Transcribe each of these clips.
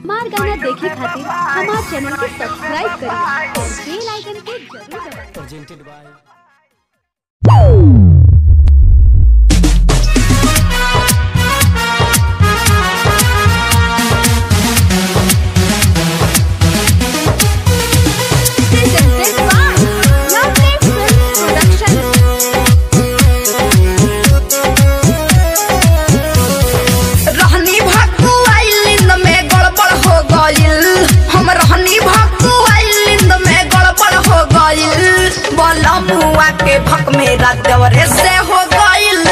मार गाना देखे खातिर हमारे चैनल को सब्सक्राइब करें और बेल आइकन को जरूर दबाएं। प्रेजेंटेड बाय के भक मेरा देवरे से हो गइल,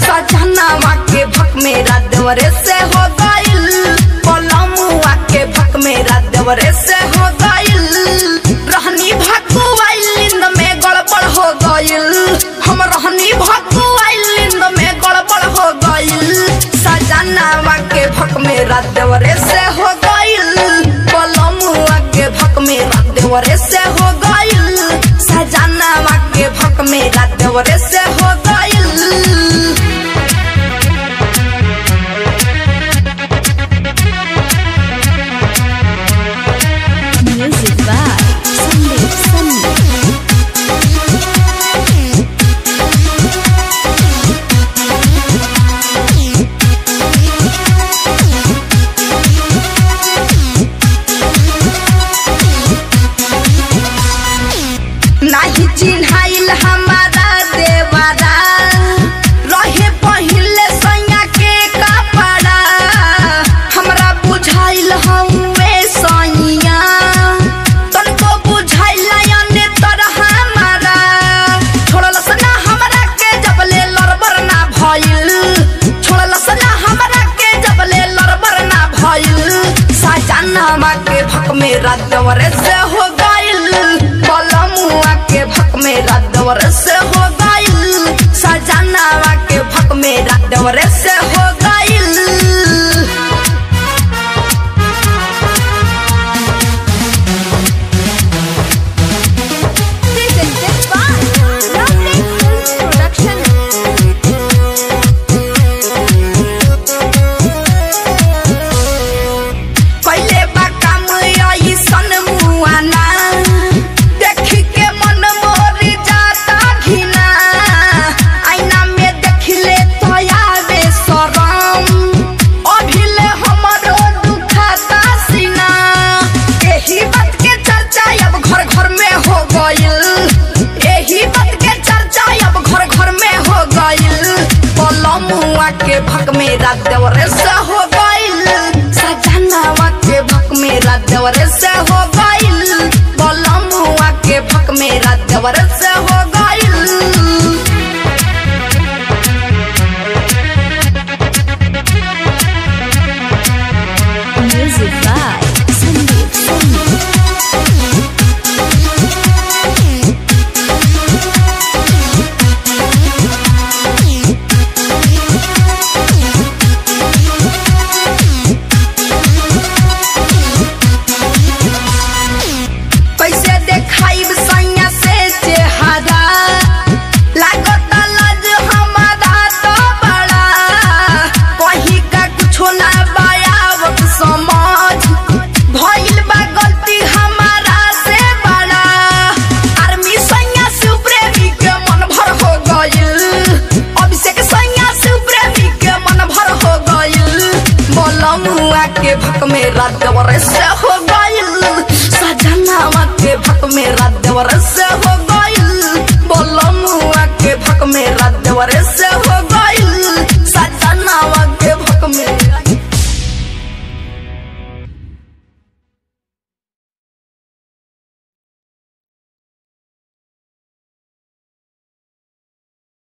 सजनावा के भक मेरा देवरे से हो गइल, पलमुआ के भक मेरा देवरे से हो गइल, रहनी भकुआइल नींद में गड़बड़ हो गइल, हम रहनी भकुआइल नींद में गड़बड़ हो गइल, सजनावा के भक मेरा देवरे से हो गइल, पलमुआ के भक मेरा देवरे से हो गइल, सजनावा के भक मेरा देवरे से हो गइल। Music by Sandeep Sunny. नाही चिन्हाइल हमारा देवरा, रहे पहिले सैया के कपड़ा, हमरा बुझाइल हउवे सैया, तनको बुझाइल अन्य तरह हमारा, छोड़लस ना हमरा के जबले लड़बर ना भइल, छोड़लस ना हमरा के जबले लड़बर ना भइल, सजनावा के भक मेरा देवरे से हो गइल, पलमुआ के भक मेरा देवरे से हो गइल, सजनावा के भक मेरा देवरे से हो गइल। के भक मेरा देवरे से हो गइल, सजनावा के भक मेरा देवरे से हो गइल, पलमुआ के भक मेरा देवरे से हो गइल। Music by Sandeep Sunny. के भक मेरा देवरे से हो गइल, सजनावा के भक मेरा देवरे से